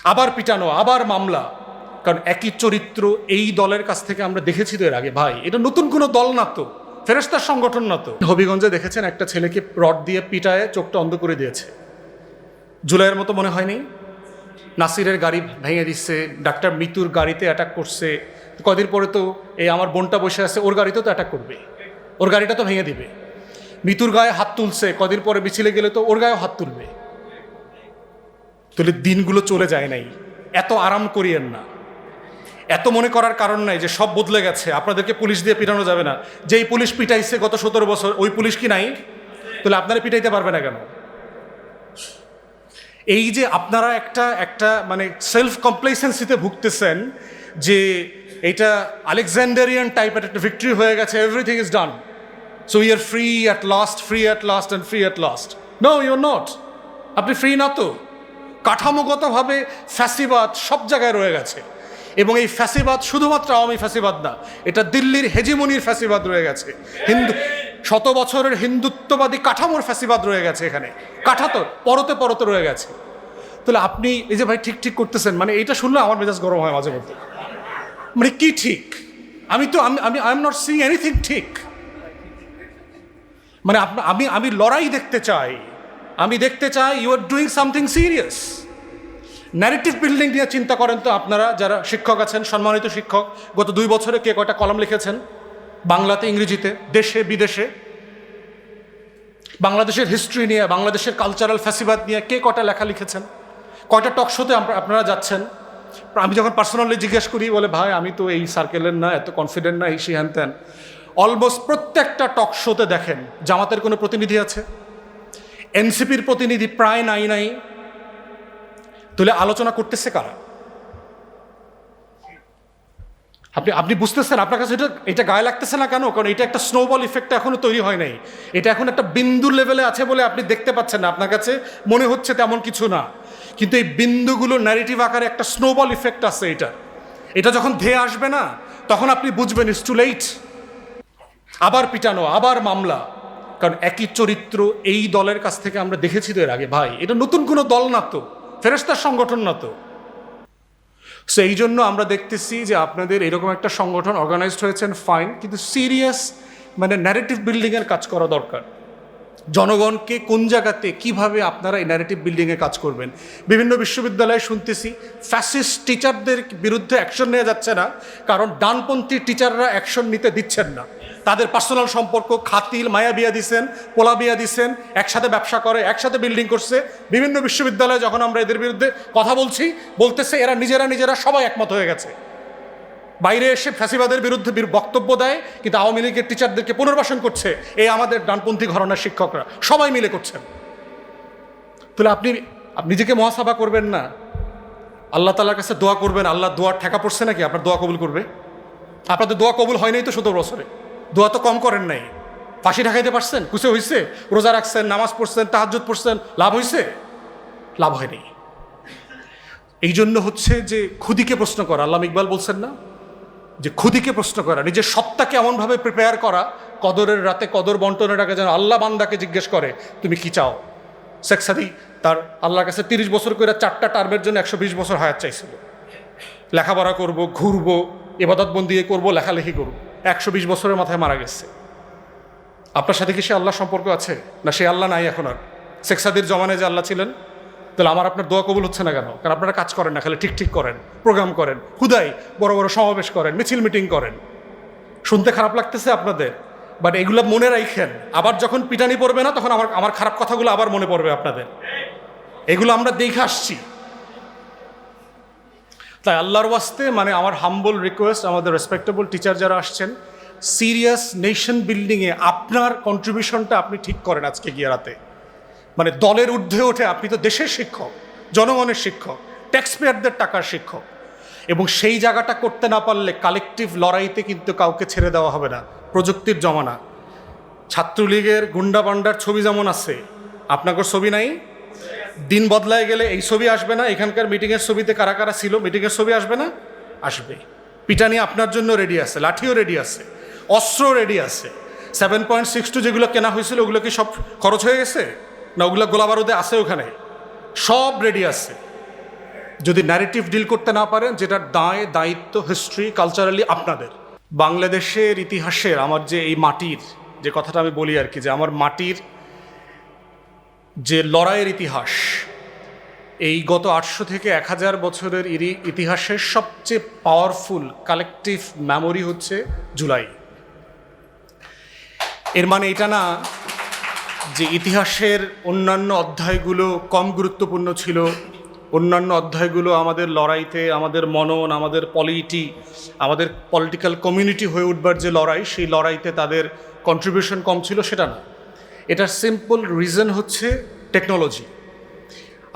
আবার পিটানো, আবার মামলা। কারণ একই চরিত্র এই দলের কাছ থেকে আমরা দেখেছি তো এর আগে। ভাই, এটা নতুন কোনো দল না তো, ফেরেশতার সংগঠন না তো। হবিগঞ্জে দেখেছেন একটা ছেলেকে রড দিয়ে পিটায় চোখটা অন্ধ করে দিয়েছে। জুলাইয়ের মতো মনে হয়নি? নাসিরের গাড়ি ভেঙে দিচ্ছে, ডাক্তার মিতুর গাড়িতে অ্যাটাক করছে। কদিন পরে তো এই আমার বোনটা বসে আছে, ওর গাড়িতেও তো অ্যাটাক করবে, ওর গাড়িটা তো ভেঙে দিবে। মিতুর গায়ে হাত তুলছে, কদিন পরে মিছিলে গেলে তো ওর গায়েও হাত তুলবে। তাহলে দিনগুলো চলে যায় নাই। এত আরাম করিয়েন না, এত মনে করার কারণ নাই যে সব বদলে গেছে, আপনাদেরকে পুলিশ দিয়ে পিটানো যাবে না। যেই পুলিশ পিটাইছে গত 17 বছর, ওই পুলিশ কি নাই? তাহলে আপনারা পিটাইতে পারবে না কেন? এই যে আপনারা একটা মানে সেলফ কমপ্লেসেন্সিতে ভুগতেছেন যে এটা আলেকজান্ডারিয়ান টাইপের একটা ভিক্টরি হয়ে গেছে, everything is done, so we are free at last, free at last and free at last. No, you are not. আপনি ফ্রি না তো। কাঠামোগতভাবে ফ্যাসিবাদ সব জায়গায় রয়ে গেছে, এবং এই ফ্যাসিবাদ শুধুমাত্র আওয়ামী ফ্যাসিবাদ না, এটা দিল্লির হেজিমনির ফ্যাসিবাদ রয়ে গেছে, হিন্দু 100 বছরের হিন্দুত্ববাদী কাঠামোর ফ্যাসিবাদ রয়ে গেছে এখানে, কাঠাতো পরতে পরতে রয়ে গেছে। তাহলে আপনি এই যে ভাই ঠিক ঠিক করতেছেন, মানে এইটা শুনলে আমার মেজাজ গরম হয় মাঝে মধ্যে। মানে কি ঠিক? আমি তো আমি I am not seeing anything ঠিক। মানে আমি লড়াই দেখতে চাই, আমি দেখতে চাই you are doing something serious. Narrative building নিয়ে চিন্তা করেন তো আপনারা যারা শিক্ষক আছেন, সম্মানিত শিক্ষক, গত 2 বছরে কে কয়টা কলাম লিখেছেন বাংলাতে, ইংরেজিতে, দেশে বিদেশে? বাংলাদেশের হিস্ট্রি নিয়ে, বাংলাদেশের কালচারাল ফ্যাসিবাদ নিয়ে কে কয়টা লেখা লিখেছেন? কয়টা টক শোতে আপনারা যাচ্ছেন? আমি যখন পার্সোনালি জিজ্ঞেস করি, বলে ভাই আমি তো এই সার্কেলের না, এত কনফিডেন্ট না, এই সে হ্যান ত্যান। অলমোস্ট প্রত্যেকটা টক শোতে দেখেন জামাতের কোনো প্রতিনিধি আছে, এনসিপির প্রতিনিধি প্রায় নাই। তাহলে আলোচনা করতেছে কারা? আপনি বুঝতেছেন? আপনার কাছে এটা গায়ে লাগতেছে না কেন? কারণ এটা একটা স্নোবল ইফেক্ট এখনো তৈরি হয় নাই। এটা এখন একটা বিন্দু লেভেলে আছে বলে আপনি দেখতে পাচ্ছেন না, আপনার কাছে মনে হচ্ছে তেমন কিছু না, কিন্তু এই বিন্দুগুলো ন্যারেটিভ আকারে একটা স্নোবল ইফেক্ট আছে। এটা যখন ধেয়ে আসবে না, তখন আপনি বুঝবেন ইটস টু লেট। আবার পিটানো, আবার মামলা। কারণ একই চরিত্র এই দলের কাছ থেকে আমরা দেখেছি তো এর আগে। ভাই, এটা নতুন কোনো দল না তো, ফেরেশতার সংগঠন না তো। সো এই জন্য আমরা দেখতেছি যে আপনাদের এরকম একটা সংগঠন অর্গানাইজড হয়েছেন, ফাইন, কিন্তু সিরিয়াস মানে ন্যারেটিভ বিল্ডিংয়ের কাজ করা দরকার। জনগণকে কোন জায়গাতে কিভাবে আপনারা এই ন্যারেটিভ বিল্ডিংয়ে কাজ করবেন। বিভিন্ন বিশ্ববিদ্যালয়ে শুনতেছি ফ্যাসিস্ট টিচারদের বিরুদ্ধে অ্যাকশন নেওয়া যাচ্ছে না, কারণ ডানপন্থী টিচাররা অ্যাকশন নিতে দিচ্ছেন না। তাদের পার্সোনাল সম্পর্ক, খাতিল, মায়া বিয়া দিছেন, পোলা বিয়া দিছেন, একসাথে ব্যবসা করে, একসাথে বিল্ডিং করছে। বিভিন্ন বিশ্ববিদ্যালয়ে যখন আমরা এদের বিরুদ্ধে কথা বলতেছে এরা নিজেরা সবাই একমত হয়ে গেছে। বাইরে এসে ফ্যাসিবাদের বিরুদ্ধে বক্তব্য দেয়, কিন্তু আওয়ামী লীগের টিচারদেরকে পুনর্বাসন করছে এই আমাদের ডানপন্থী ঘরানার শিক্ষকরা, সবাই মিলে করছেন। তাহলে আপনি নিজেকে মহাসভা করবেন না, আল্লাহ তাআলার কাছে দোয়া করবেন। আল্লাহ দোয়ার ঠেকা পড়ছে নাকি আপনার দোয়া কবুল করবে? আপনাদের দোয়া কবুল হয় নাই তো 17 বছরে, দোয়া তো কম করেন নাই। ফাঁসি ঢাকাইতে পারছেন? খুশি হয়েছে? রোজা রাখছেন, নামাজ পড়ছেন, তাহাজ্জুদ পড়ছেন, লাভ হয়েছে? লাভ হয়নি। এই জন্য হচ্ছে যে খুদিকে প্রশ্ন করা, আল্লামা ইকবাল বলছেন না যে খুদিকে প্রশ্ন করা, নিজের সত্তাকে এমনভাবে প্রিপেয়ার করা, কদরের রাতে কদর বন্টনের আগে যেন আল্লাহ বান্দাকে জিজ্ঞেস করে তুমি কি চাও। শেখ সাদি তার আল্লাহর কাছে 30 বছর করে 4টা টার্মের জন্য 120 বছর হায়াত চাইছিল। লেখাপড়া করব, ঘুরবো, ইবাদত বন্দি করবো, লেখালেখি করবো, 120 বছরের মাথায় মারা গেছে। আপনার সাথে কি সে আল্লাহ সম্পর্ক আছে? না সে আল্লাহ নাই এখন আর? শেখ সাদির জমানায় যে আল্লাহ ছিলেন, তাহলে আমার আপনার দোয়া কবুল হচ্ছে না কেন? কারণ আপনারা কাজ করেন না, খালি ঠিক করেন, প্রোগ্রাম করেন, হুদাই বড় বড় সমাবেশ করেন, মিছিল মিটিং করেন। শুনতে খারাপ লাগতেছে আপনাদের, বাট এগুলো মনে রাখেন, আবার যখন পিটানি পড়বে না তখন আমার খারাপ কথাগুলো আবার মনে পড়বে আপনাদের। এগুলো আমরা দেখে আসছি। তাই আল্লাহর ওয়াস্তে মানে আমার হাম্বল রিকোয়েস্ট, আমাদের রেসপেক্টেবল টিচার যারা আসছেন, সিরিয়াস নেশন বিল্ডিংয়ে আপনার কন্ট্রিবিউশনটা আপনি ঠিক করেন আজকে গিয়ে রাতে। মানে দলের ঊর্ধ্বে ওঠে, আপনি তো দেশের শিক্ষক, জনগণের শিক্ষক, ট্যাক্সপেয়ারদের টাকার শিক্ষক, এবং সেই জায়গাটা করতে না পারলে কালেকটিভ লড়াইতে কিন্তু কাউকে ছেড়ে দেওয়া হবে না। প্রযুক্তির জমানা, ছাত্রলীগের গুন্ডা পান্ডার ছবি যেমন আছে, আপনাদের ছবি নাই। দিন বদলায় গেলে এই ছবি আসবে না, এখানকার মিটিংয়ের ছবিতে কারা কারা ছিল, মিটিংয়ের ছবি আসবে না? আসবে। পিটানি আপনার জন্য রেডি আছে, লাঠিও রেডি আছে, অস্ত্র রেডি আছে। 7.62 যেগুলো কেনা হয়েছিল ওগুলো কি সব খরচ হয়ে গেছে? না ওগুলো গোলাবারুদে আছে ওখানে, সব রেডি আছে। যদি ন্যারেটিভ ডিল করতে না পারেন, যেটার দায় দায়িত্ব হিস্ট্রি কালচারালি আপনাদের। বাংলাদেশের ইতিহাসের আমার যে এই মাটির যে কথাটা আমি বলি আর কি, যে আমার মাটির যে লড়াইয়ের ইতিহাস, এই গত 800 থেকে 1000 বছরের ইতিহাসের সবচেয়ে পাওয়ারফুল কালেকটিভ মেমোরি হচ্ছে জুলাই। এর মানে এটা না যে ইতিহাসের অন্যান্য অধ্যায়গুলো কম গুরুত্বপূর্ণ ছিল, অন্যান্য অধ্যায়গুলো আমাদের লড়াইতে, আমাদের মনন, আমাদের আমাদের পলিটিক্যাল কমিউনিটি হয়ে উঠবার যে লড়াই, সেই লড়াইতে তাদের কন্ট্রিবিউশন কম ছিল, সেটা না। এটার সিম্পল রিজন হচ্ছে টেকনোলজি।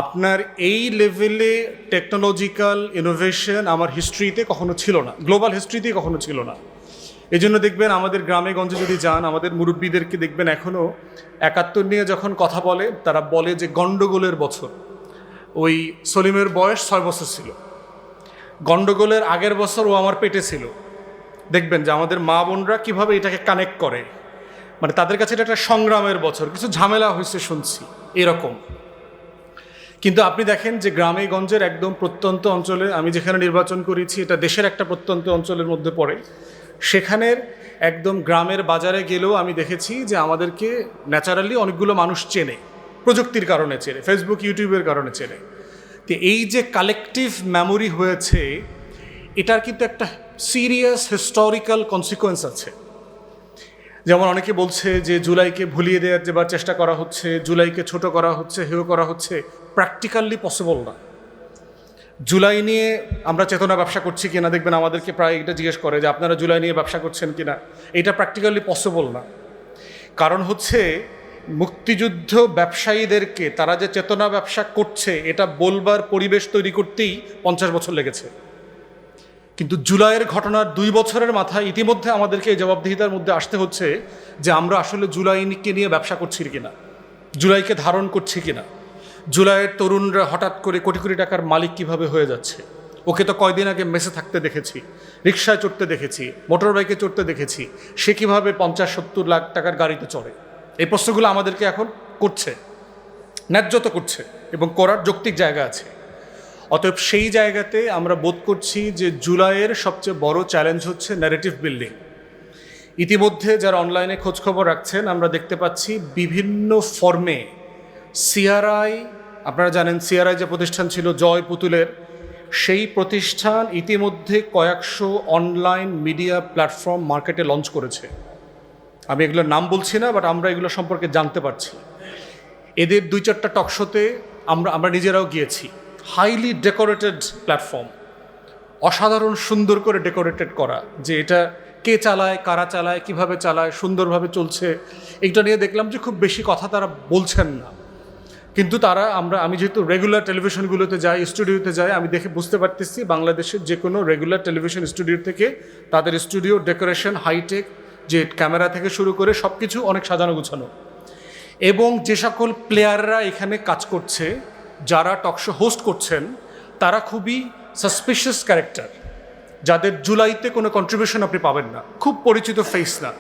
আপনার এই লেভেলে টেকনোলজিক্যাল ইনোভেশন আমার হিস্ট্রিতে কখনো ছিল না, গ্লোবাল হিস্ট্রিতেই কখনো ছিল না। এই জন্য দেখবেন আমাদের গ্রামে গঞ্জে যদি যান, আমাদের মুরব্বীদেরকে দেখবেন এখনও 71 নিয়ে যখন কথা বলে, তারা বলে যে গণ্ডগোলের বছর। ওই সলিমের বয়স 6 বছর ছিল, গণ্ডগোলের আগের বছর ও আমার পেটে ছিল। দেখবেন যে আমাদের মা বোনরা কীভাবে এটাকে কানেক্ট করে, মানে তাদের কাছে এটা একটা সংগ্রামের বছর, কিছু ঝামেলা হয়েছে শুনছি এরকম। কিন্তু আপনি দেখেন যে গ্রামে গঞ্জের একদম প্রত্যন্ত অঞ্চলে, আমি যেখানে নির্বাচন করেছি এটা দেশের একটা প্রত্যন্ত অঞ্চলের মধ্যে পড়ে, সেখানের একদম গ্রামের বাজারে গেলেও আমি দেখেছি যে আমাদেরকে ন্যাচারালি অনেকগুলো মানুষ চেনে, প্রযুক্তির কারণে চেনে, ফেসবুক ইউটিউবের কারণে চেনে। তো এই যে কালেকটিভ মেমোরি হয়েছে, এটার কিন্তু একটা সিরিয়াস হিস্টোরিক্যাল কনসিকোয়েন্স আছে। যেমন অনেকে বলছে যে জুলাইকে ভুলিয়ে দেওয়ার যেবার চেষ্টা করা হচ্ছে, জুলাইকে ছোট করা হচ্ছে, হেয় করা হচ্ছে, প্র্যাকটিক্যালি পসিবল না। জুলাই নিয়ে আমরা চেতনা ব্যবসা করছি কিনা, দেখবেন আমাদেরকে প্রায় এটা জিজ্ঞেস করে যে আপনারা জুলাই নিয়ে ব্যবসা করছেন কিনা। এটা প্র্যাকটিক্যালি পসিবল না। কারণ হচ্ছে মুক্তিযুদ্ধ ব্যবসায়ীদেরকে তারা যে চেতনা ব্যবসা করছে এটা বলবার পরিবেশ তৈরি করতেই 50 বছর লেগেছে। কিন্তু জুলাইয়ের ঘটনার 2 বছরের মাথায় ইতিমধ্যে আমাদেরকে এই জবাবদিহিতার মধ্যে আসতে হচ্ছে যে আমরা আসলে জুলাইকে নিয়ে ব্যবসা করছি কিনা, জুলাইকে ধারণ করছি কিনা। জুলাইয়ের তরুণরা হঠাৎ করে কোটি কোটি টাকার মালিক কিভাবে হয়ে যাচ্ছে। ওকে তো কয়দিন আগে মেসে থাকতে দেখেছি, রিক্সায় চড়তে দেখেছি, মোটর বাইকে চড়তে দেখেছি, সে কীভাবে 50-70 লাখ টাকার গাড়িতে চড়ে। এই প্রশ্নগুলো আমাদেরকে এখন করছে, ন্যায্যত করছে এবং করার যৌক্তিক জায়গা আছে। অতএব সেই জায়গাতে আমরা বোধ করছি যে জুলাইয়ের সবচেয়ে বড় চ্যালেঞ্জ হচ্ছে ন্যারেটিভ বিল্ডিং। ইতিমধ্যে যারা অনলাইনে খোঁজখবর রাখছেন, আমরা দেখতে পাচ্ছি বিভিন্ন ফর্মে সিআরআই, আপনারা জানেন সিআরআই যে প্রতিষ্ঠান ছিল জয় পুতুলের, সেই প্রতিষ্ঠান ইতিমধ্যে কয়েকশো অনলাইন মিডিয়া প্ল্যাটফর্ম মার্কেটে লঞ্চ করেছে। আমি এগুলোর নাম বলছি না, বাট আমরা এগুলো সম্পর্কে জানতে পারছি। এদের 2-4টা টকশোতে আমরা নিজেরাও গিয়েছি। হাইলি ডেকোরেটেড প্ল্যাটফর্ম, অসাধারণ সুন্দর করে ডেকোরেটেড করা, যে এটা কে চালায়, কারা চালায়, কিভাবে চালায়, সুন্দরভাবে চলছে। এইটা নিয়ে দেখলাম যে খুব বেশি কথা তারা বলছেন না, কিন্তু আমি যেহেতু রেগুলার টেলিভিশনগুলোতে যাই, স্টুডিওতে যাই, আমি দেখে বুঝতে পারতেছি বাংলাদেশের যে কোনো রেগুলার টেলিভিশন স্টুডিও থেকে তাদের স্টুডিও ডেকোরেশন হাইটেক, যে ক্যামেরা থেকে শুরু করে সব কিছু অনেক সাজানো গুছানো। এবং যে সকল প্লেয়াররা এখানে কাজ করছে, যারা টকশো হোস্ট করছেন, তারা খুবই সাসপিশিয়াস ক্যারেক্টার, যাদের জুলাইতে কোনো কন্ট্রিবিউশন আপনি পাবেন না, খুব পরিচিত ফেস না।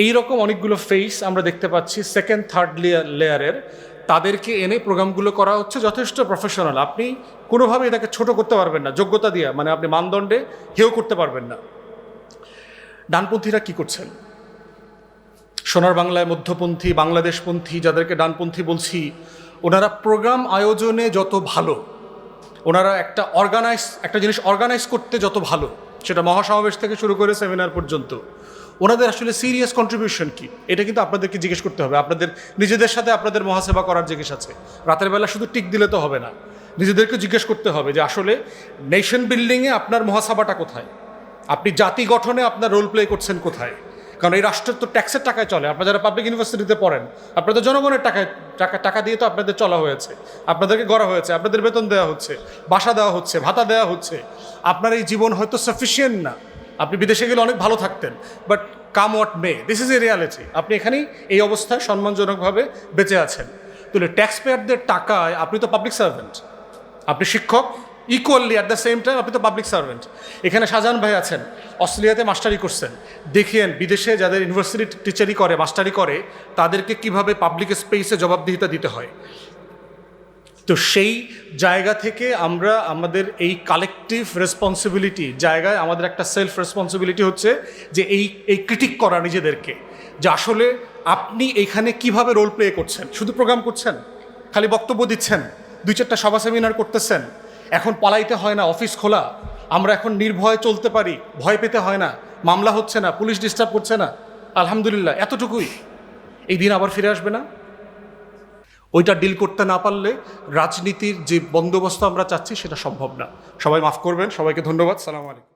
এইরকম অনেকগুলো ফেস আমরা দেখতে পাচ্ছি সেকেন্ড থার্ড লেয়ারের। তাদেরকে এনে প্রোগ্রামগুলো করা হচ্ছে যথেষ্ট প্রফেশনাল। আপনি কোনোভাবে এটাকে ছোট করতে পারবেন না, যোগ্যতা দিয়ে, মানে আপনি মানদণ্ডে হেয় করতে পারবেন না। ডানপন্থীরা কি করছেন? সোনার বাংলায় মধ্যপন্থী, বাংলাদেশপন্থী, যাদেরকে ডানপন্থী বলছি, ওনারা প্রোগ্রাম আয়োজনে যত ভালো, ওনারা একটা জিনিস অর্গানাইজ করতে যত ভালো, সেটা মহাসমাবেশ থেকে শুরু করে সেমিনার পর্যন্ত, ওনাদের আসলে সিরিয়াস কন্ট্রিবিউশন কি, এটা কিন্তু আপনাদেরকে জিজ্ঞেস করতে হবে। আপনাদের নিজেদের সাথে আপনাদের মহাসেবা করার জিজ্ঞেস আছে। রাতের বেলা শুধু টিক দিলে তো হবে না, নিজেদেরকে জিজ্ঞেস করতে হবে যে আসলে নেশন বিল্ডিংয়ে আপনার মহাসভাটা কোথায়, আপনি জাতি গঠনে আপনার রোল প্লে করছেন কোথায়। কারণ এই রাষ্ট্রের তো ট্যাক্সের টাকায় চলে। আপনারা যারা পাবলিক ইউনিভার্সিটিতে পড়েন, আপনাদের জনগণের টাকা দিয়ে তো আপনাদের চলা হয়েছে, আপনাদেরকে গড়া হয়েছে, আপনাদের বেতন দেওয়া হচ্ছে, বাসা দেওয়া হচ্ছে, ভাতা দেওয়া হচ্ছে। আপনার এই জীবন হয়তো সাফিসিয়েন্ট না, আপনি বিদেশে গেলে অনেক ভালো থাকতেন, but come what may, this is a reality. আপনি এখানেই এই অবস্থায় সম্মানজনকভাবে বেঁচে আছেন। তাহলে ট্যাক্স পেয়ারদের টাকায় আপনি তো পাবলিক সার্ভেন্ট, আপনি শিক্ষক, equally at the same time আপনি তো পাবলিক সার্ভেন্ট। এখানে শাহজাহান ভাই আছেন, অস্ট্রেলিয়াতে মাস্টারি করছেন, দেখিয়েন বিদেশে যাদের ইউনিভার্সিটি টিচারি করে, মাস্টারি করে, তাদেরকে কিভাবে পাবলিক স্পেসে জবাবদিহিতা দিতে হয়। তো সেই জায়গা থেকে আমরা আমাদের এই কালেকটিভ রেসপন্সিবিলিটি জায়গায় আমাদের একটা সেলফ রেসপন্সিবিলিটি হচ্ছে যে এই ক্রিটিক করা নিজেদেরকে, যে আসলে আপনি এইখানে কিভাবে রোল প্লে করছেন। শুধু প্রোগ্রাম করছেন, খালি বক্তব্য দিচ্ছেন, 2-4টা সভা সেমিনার করতেছেন, এখন পালাইতে হয় না, অফিস খোলা, আমরা এখন নির্ভয়ে চলতে পারি, ভয় পেতে হয় না, মামলা হচ্ছে না, পুলিশ ডিস্টার্ব করছে না, আলহামদুলিল্লাহ, এতটুকুই। এই দিন আবার ফিরে আসবে না? ওইটা ডিল করতে না পারলে রাজনীতির যে বন্দোবস্ত আমরা চাচ্ছি সেটা সম্ভব না। সবাই মাফ করবেন, সবাইকে ধন্যবাদ। সালাম আলাইকুম।